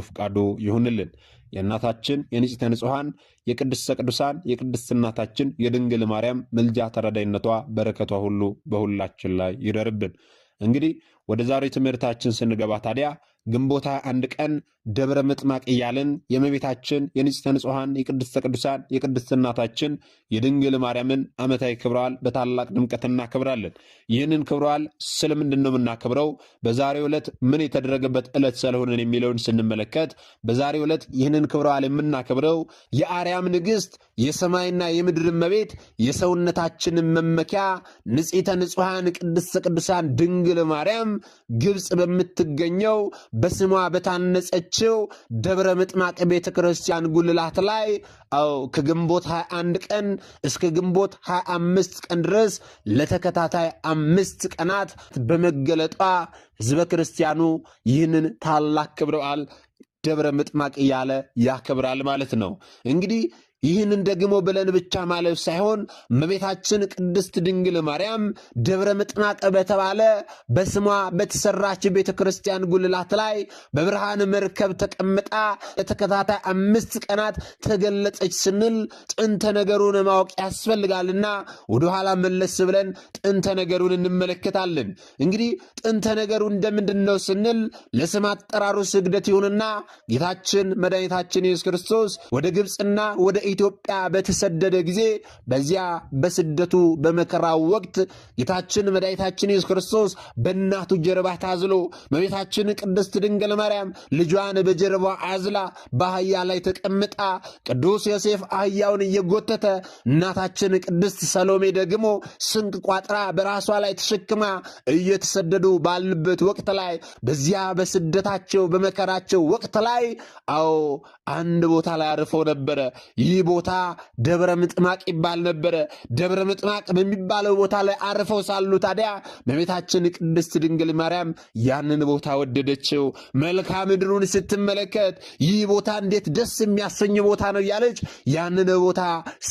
ፍቃዱ ይሁንልን። የእናታችን የንጽሕተ ንጹሐን የቅድስተ ቅዱሳን የቅድስት እናታችን የድንግል ማርያም ምልጃ ተረዳይነቷ በረከቷ ሁሉ በሁላችን ላይ ይደርብን። እንግዲህ ወደ ዛሬ ትምህርታችን ስንገባ ታዲያ ግንቦት 21 ቀን ደብረ ምጥማቅ እያልን የእመቤታችን የንጽሕተ ንጹሐን የቅድስተ ቅዱሳን የቅድስት እናታችን የድንግል ማርያምን ዓመታዊ ክብረ በዓል በታላቅ ድምቀት እናከብራለን። ይህንን ክብረ በዓል ስለምንድን ነው የምናከብረው? በዛሬው ዕለት ምን የተደረገበት ዕለት ስለሆነን የሚለውን ስንመለከት በዛሬው ዕለት ይህንን ክብረ በዓል የምናከብረው የአርያም ንግሥት የሰማይና የምድር እመቤት የሰውነታችንን መመኪያ ንጽሕተ ንጹሐን ቅድስተ ቅዱሳን ድንግል ማርያም ግብፅ በምትገኘው በስሟ በታነጸችው ደብረ ምጥማቅ ቤተ ክርስቲያን ጉልላት ላይ ከግንቦት 21 ቀን እስከ ግንቦት 25 ቀን ድረስ ለተከታታይ 5 ቀናት በመገለጧ ሕዝበ ክርስቲያኑ ይህንን ታላቅ ክብረ በዓል ደብረ ምጥማቅ እያለ ያከብራል ማለት ነው። እንግዲህ ይህንን ደግሞ ብለን ብቻ ማለፍ ሳይሆን እመቤታችን ቅድስት ድንግል ማርያም ደብረ ምጥማቅ በተባለ በስሟ በተሰራች ቤተ ክርስቲያን ጉልላት ላይ በብርሃን መርከብ ተቀምጣ ለተከታታይ 5 ቀናት ተገለጸች ስንል ጥንተ ነገሩን ማወቅ ያስፈልጋልና ወደኋላ መለስ ብለን ጥንተ ነገሩን እንመለከታለን። እንግዲህ ጥንተ ነገሩ እንደምንድን ነው ስንል ለስም አጠራሩ ስግደት ይሁንና ጌታችን መድኃኒታችን ኢየሱስ ክርስቶስ ወደ ግብፅና ወደ ኢትዮጵያ በተሰደደ ጊዜ በዚያ በስደቱ በመከራው ወቅት ጌታችን መድኃኒታችን ኢየሱስ ክርስቶስ በእናቱ ጀርባ ታዝሎ እመቤታችን ቅድስት ድንግል ማርያም ልጇን በጀርባ አዝላ በአህያ ላይ ተቀምጣ ቅዱስ ዮሴፍ አህያውን እየጎተተ እናታችን ቅድስት ሰሎሜ ደግሞ ስንቅ ቋጥራ በራሷ ላይ ተሸክማ እየተሰደዱ ባልንበት ወቅት ላይ በዚያ በስደታቸው በመከራቸው ወቅት ላይ አንድ ቦታ ላይ አርፈው ነበረ። ይህ ቦታ ደብረ ምጥማቅ ይባል ነበረ። ደብረ ምጥማቅ በሚባለው ቦታ ላይ አርፈው ሳሉ ታዲያ እመቤታችን ቅድስት ድንግል ማርያም ያንን ቦታ ወደደችው። መልክዓ ምድሩን ስትመለከት ይህ ቦታ እንዴት ደስ የሚያሰኝ ቦታ ነው እያለች ያንን ቦታ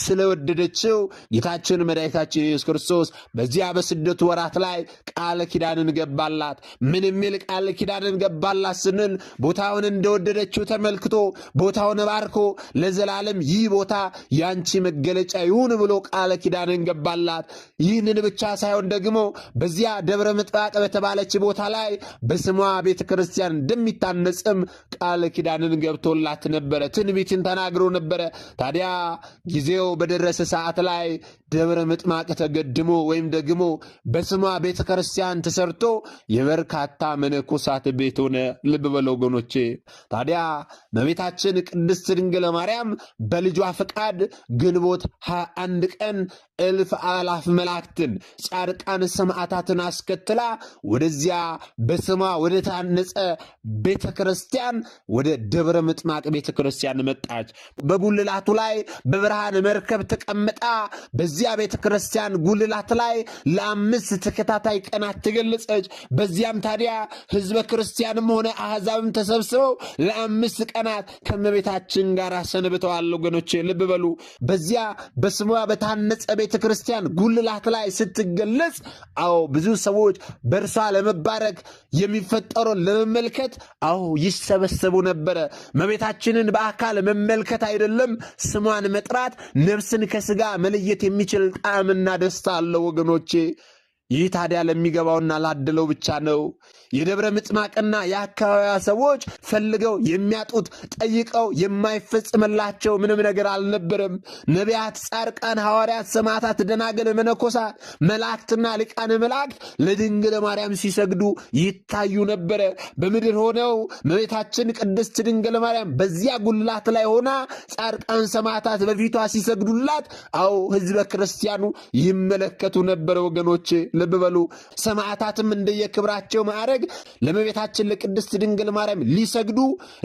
ስለወደደችው ጌታችን መድኃኒታችን ኢየሱስ ክርስቶስ በዚያ በስደቱ ወራት ላይ ቃል ኪዳንን ገባላት። ምን የሚል ቃል ኪዳንን ገባላት ስንል ቦታውን እንደወደደችው ተመልክቶ ቦታውን ባርኮ ለዘላለም ይህ ቦታ ያንቺ መገለጫ ይሁን ብሎ ቃል ኪዳንን ገባላት። ይህንን ብቻ ሳይሆን ደግሞ በዚያ ደብረ ምጥማቅ በተባለች ቦታ ላይ በስሟ ቤተ ክርስቲያን እንደሚታነጽም ቃል ኪዳንን ገብቶላት ነበረ። ትንቢትን ተናግሮ ነበረ። ታዲያ ጊዜው በደረሰ ሰዓት ላይ ደብረ ምጥማቅ ተገድሞ ወይም ደግሞ በስሟ ቤተ ክርስቲያን ተሰርቶ የበርካታ መነኮሳት ቤት ሆነ። ልብ በሉ ወገኖቼ። ታዲያ እመቤታችን ቅድስት ድንግል ማርያም በልጇ ፈቃድ ግንቦት 21 ቀን እልፍ አላፍ መላእክትን ጻድቃን ሰማዕታትን አስከትላ ወደዚያ በስሟ ወደ ታነጸ ቤተ ክርስቲያን ወደ ደብረ ምጥማቅ ቤተ ክርስቲያን መጣች። በጉልላቱ ላይ በብርሃን መርከብ ተቀምጣ በዚያ ቤተ ክርስቲያን ጉልላት ላይ ለ5 ተከታታይ ቀናት ተገለጸች። በዚያም ታዲያ ሕዝበ ክርስቲያንም ሆነ አሕዛብም ተሰብስበው ለ5 ቀናት ከእመቤታችን ጋር ሰንብተዋል። ወገኖቼ ልብ በሉ። በዚያ በስሟ በታነጸ ቤተ ክርስቲያን ጉልላት ላይ ስትገለጽ ብዙ ሰዎች በእርሷ ለመባረክ የሚፈጠረውን ለመመልከት ይሰበሰቡ ነበረ። እመቤታችንን በአካል መመልከት አይደለም ስሟን መጥራት ነፍስን ከስጋ መለየት የሚችል ጣዕምና ደስታ አለው ወገኖቼ። ይህ ታዲያ ለሚገባውና ላደለው ብቻ ነው። የደብረ ምጥማቅና የአካባቢያ ሰዎች ፈልገው የሚያጡት ጠይቀው የማይፈጽምላቸው ምንም ነገር አልነበረም። ነቢያት፣ ጻድቃን፣ ሐዋርያት፣ ሰማዕታት፣ ደናግል፣ መነኮሳት፣ መላእክትና ሊቃነ መላእክት ለድንግል ማርያም ሲሰግዱ ይታዩ ነበረ። በምድር ሆነው እመቤታችን ቅድስት ድንግል ማርያም በዚያ ጉልላት ላይ ሆና ጻድቃን፣ ሰማዕታት በፊቷ ሲሰግዱላት ሕዝበ ክርስቲያኑ ይመለከቱ ነበረ ወገኖቼ። ልብ በሉ። ሰማዕታትም እንደየክብራቸው ማዕረግ ለእመቤታችን ለቅድስት ድንግል ማርያም ሊሰግዱ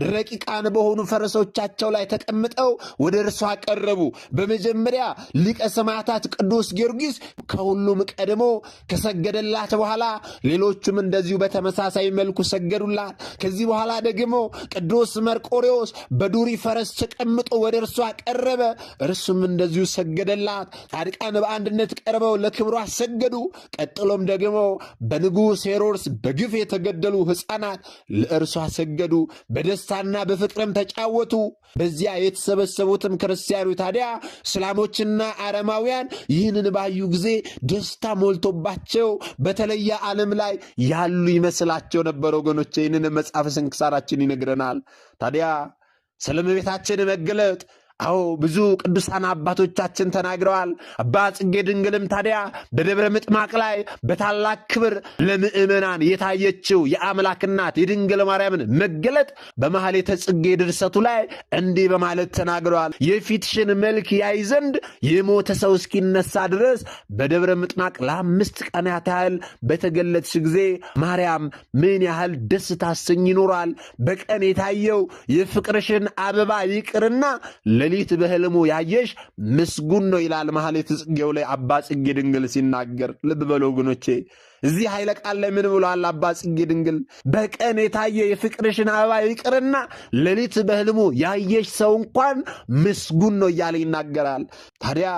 ረቂቃን በሆኑ ፈረሶቻቸው ላይ ተቀምጠው ወደ እርሷ ቀረቡ። በመጀመሪያ ሊቀ ሰማዕታት ቅዱስ ጊዮርጊስ ከሁሉም ቀድሞ ከሰገደላት በኋላ ሌሎቹም እንደዚሁ በተመሳሳይ መልኩ ሰገዱላት። ከዚህ በኋላ ደግሞ ቅዱስ መርቆሬዎስ በዱሪ ፈረስ ተቀምጦ ወደ እርሷ ቀረበ። እርሱም እንደዚሁ ሰገደላት። ጻድቃን በአንድነት ቀርበው ለክብሯ ሰገዱ። ቀጥሎም ደግሞ በንጉሥ ሄሮድስ በግፍ የተገደሉ ሕፃናት ለእርሷ ሰገዱ፣ በደስታና በፍቅርም ተጫወቱ። በዚያ የተሰበሰቡትም ክርስቲያኑ ታዲያ እስላሞችና አረማውያን ይህንን ባዩ ጊዜ ደስታ ሞልቶባቸው በተለየ ዓለም ላይ ያሉ ይመስላቸው ነበር። ወገኖቼ ይህንን መጽሐፍ ስንክሳራችን ይነግረናል። ታዲያ ስለ እመቤታችን መገለጥ ብዙ ቅዱሳን አባቶቻችን ተናግረዋል። አባ ጽጌ ድንግልም ታዲያ በደብረ ምጥማቅ ላይ በታላቅ ክብር ለምእመናን የታየችው የአምላክ እናት የድንግል ማርያምን መገለጥ በማኅሌተ ጽጌ ድርሰቱ ላይ እንዲህ በማለት ተናግረዋል። የፊትሽን መልክ ያይ ዘንድ የሞተ ሰው እስኪነሳ ድረስ በደብረ ምጥማቅ ለ5 ቀናት ያህል በተገለጥሽ ጊዜ ማርያም ምን ያህል ደስ ታሰኝ ይኖራል። በቀን የታየው የፍቅርሽን አበባ ይቅርና ሌሊት በሕልሙ ያየሽ ምስጉን ነው ይላል ማኅሌተ ጽጌው ላይ አባ ጽጌ ድንግል ሲናገር። ልብ በሉ ወገኖቼ፣ እዚህ ኃይለ ቃል ላይ ምን ብሏል አባ ጽጌ ድንግል? በቀን የታየ የፍቅርሽን አበባ ይቅርና ሌሊት በሕልሙ ያየሽ ሰው እንኳን ምስጉን ነው እያለ ይናገራል። ታዲያ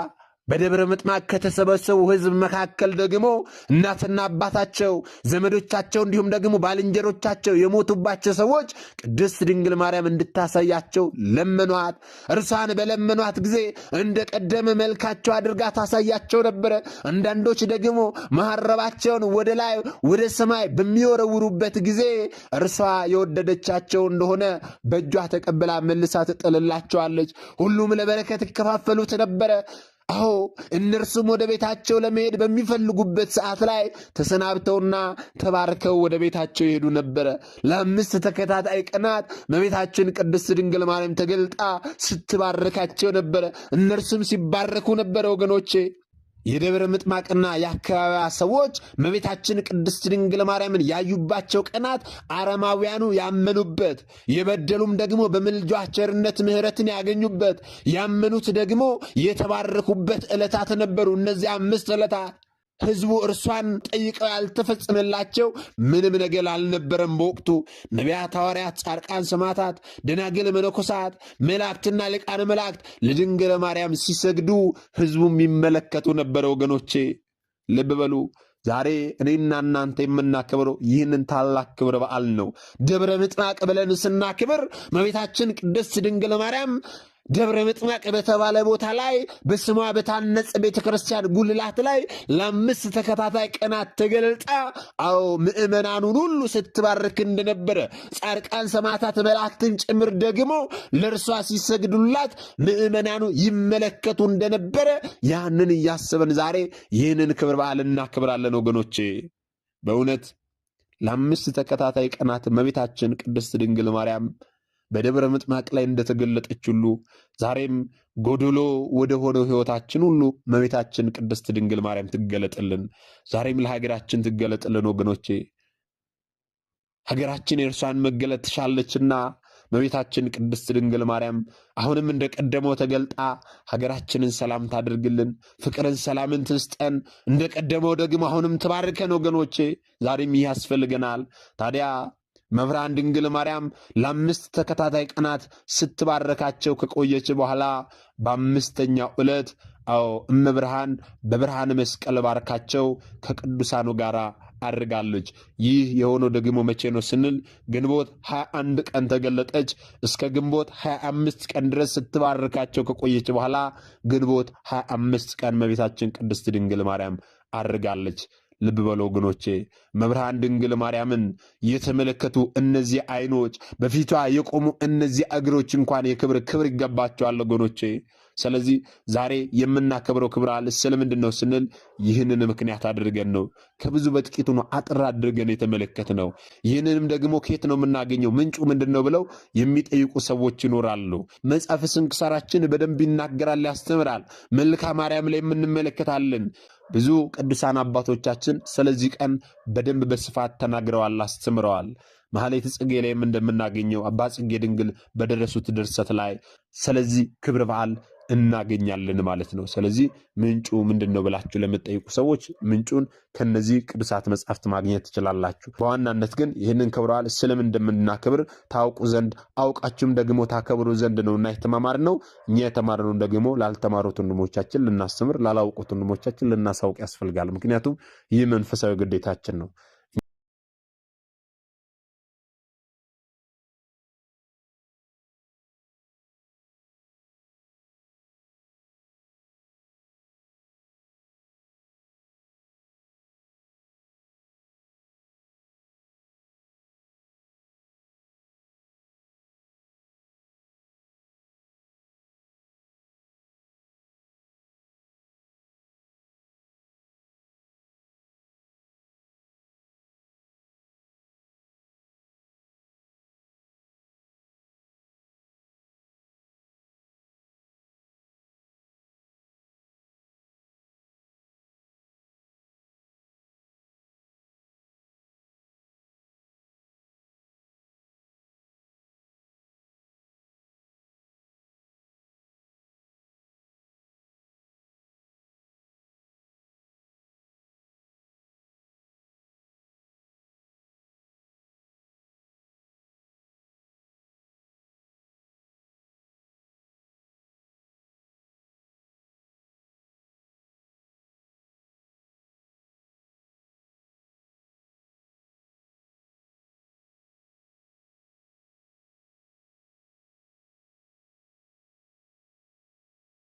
በደብረ ምጥማቅ ከተሰበሰቡ ሕዝብ መካከል ደግሞ እናትና አባታቸው፣ ዘመዶቻቸው እንዲሁም ደግሞ ባልንጀሮቻቸው የሞቱባቸው ሰዎች ቅድስት ድንግል ማርያም እንድታሳያቸው ለመኗት። እርሷን በለመኗት ጊዜ እንደ ቀደመ መልካቸው አድርጋ ታሳያቸው ነበረ። አንዳንዶች ደግሞ መሐረባቸውን ወደ ላይ ወደ ሰማይ በሚወረውሩበት ጊዜ እርሷ የወደደቻቸው እንደሆነ በእጇ ተቀብላ መልሳ ትጥልላቸዋለች። ሁሉም ለበረከት ይከፋፈሉት ነበረ። እነርሱም ወደ ቤታቸው ለመሄድ በሚፈልጉበት ሰዓት ላይ ተሰናብተውና ተባርከው ወደ ቤታቸው ይሄዱ ነበረ። ለ5 ተከታታይ ቀናት እመቤታችን ቅድስት ድንግል ማርያም ተገልጣ ስትባርካቸው ነበረ። እነርሱም ሲባረኩ ነበረ። ወገኖቼ የደብረ ምጥማቅና የአካባቢያ ሰዎች እመቤታችን ቅድስት ድንግል ማርያምን ያዩባቸው ቀናት አረማውያኑ ያመኑበት፣ የበደሉም ደግሞ በምልጇ ቸርነት ምሕረትን ያገኙበት፣ ያመኑት ደግሞ የተባረኩበት ዕለታት ነበሩ። እነዚህ 5 ዕለታት ሕዝቡ እርሷን ጠይቀው ያልተፈጸመላቸው ምንም ነገር አልነበረም። በወቅቱ ነቢያት፣ ሐዋርያት፣ ጻድቃን፣ ሰማዕታት፣ ደናግል፣ መነኮሳት፣ መላእክትና ሊቃነ መላእክት ለድንግል ማርያም ሲሰግዱ ሕዝቡ የሚመለከቱ ነበረ። ወገኖቼ ልብ በሉ። ዛሬ እኔና እናንተ የምናከብረው ይህንን ታላቅ ክብረ በዓል ነው። ደብረ ምጥማቅ ብለን ስናክብር እመቤታችን ቅድስት ድንግል ማርያም ደብረ ምጥማቅ በተባለ ቦታ ላይ በስሟ በታነጸ ቤተ ክርስቲያን ጉልላት ላይ ለ5 ተከታታይ ቀናት ተገልጣ ምእመናኑን ሁሉ ስትባርክ እንደነበረ፣ ጻድቃን፣ ሰማዕታት፣ መላእክትን ጭምር ደግሞ ለእርሷ ሲሰግዱላት ምእመናኑ ይመለከቱ እንደነበረ ያንን እያሰበን ዛሬ ይህንን ክብረ በዓል እናክብራለን። ወገኖቼ በእውነት ለ5 ተከታታይ ቀናት እመቤታችን ቅድስት ድንግል ማርያም በደብረ ምጥማቅ ላይ እንደተገለጠች ሁሉ ዛሬም ጎደሎ ወደ ሆነው ሕይወታችን ሁሉ እመቤታችን ቅድስት ድንግል ማርያም ትገለጥልን። ዛሬም ለሀገራችን ትገለጥልን። ወገኖቼ ሀገራችን የእርሷን መገለጥ ትሻለችና እመቤታችን ቅድስት ድንግል ማርያም አሁንም እንደቀደመው ተገልጣ ሀገራችንን ሰላም ታድርግልን፣ ፍቅርን፣ ሰላምን ትስጠን። እንደቀደመው ደግሞ አሁንም ትባርከን። ወገኖቼ ዛሬም ይህ ያስፈልገናል። ታዲያ መብርሃን ድንግል ማርያም ለ5 ተከታታይ ቀናት ስትባረካቸው ከቆየች በኋላ በ5ኛው ዕለት እመብርሃን በብርሃነ መስቀል ባርካቸው ከቅዱሳኑ ጋር አድርጋለች። ይህ የሆነው ደግሞ መቼ ነው ስንል ግንቦት 21 ቀን ተገለጠች። እስከ ግንቦት 25 ቀን ድረስ ስትባርካቸው ከቆየች በኋላ ግንቦት 25 ቀን እመቤታችን ቅድስት ድንግል ማርያም አድርጋለች። ልብ በሉ ወገኖቼ፣ መብርሃን ድንግል ማርያምን የተመለከቱ እነዚህ ዓይኖች፣ በፊቷ የቆሙ እነዚህ እግሮች እንኳን ክብር ይገባቸዋል ወገኖቼ። ስለዚህ ዛሬ የምናከብረው ክብረ በዓል ስለምንድን ነው ስንል ይህንን ምክንያት አድርገን ነው። ከብዙ በጥቂቱ ነው አጥር አድርገን የተመለከትነው። ይህንንም ደግሞ ከየት ነው የምናገኘው? ምንጩ ምንድን ነው ብለው የሚጠይቁ ሰዎች ይኖራሉ። መጽሐፈ ስንክሳራችን በደንብ ይናገራል፣ ያስተምራል። መልክአ ማርያም ላይ የምንመለከታለን። ብዙ ቅዱሳን አባቶቻችን ስለዚህ ቀን በደንብ በስፋት ተናግረዋል፣ አስተምረዋል። ማኅሌተ ጽጌ ላይም እንደምናገኘው አባ ጽጌ ድንግል በደረሱት ድርሰት ላይ ስለዚህ ክብረ በዓል እናገኛለን ማለት ነው። ስለዚህ ምንጩ ምንድነው ብላችሁ ለምትጠይቁ ሰዎች ምንጩን ከነዚህ ቅዱሳት መጻሕፍት ማግኘት ትችላላችሁ። በዋናነት ግን ይህንን ክብረ በዓል ስለምን እንደምናከብር ታውቁ ዘንድ አውቃችሁም ደግሞ ታከብሩ ዘንድ ነውና የተማማርነው። እኛ የተማርነውን ደግሞ ላልተማሩት ወንድሞቻችን ልናስተምር፣ ላላውቁት ወንድሞቻችን ልናሳውቅ ያስፈልጋል። ምክንያቱም ይህ መንፈሳዊ ግዴታችን ነው።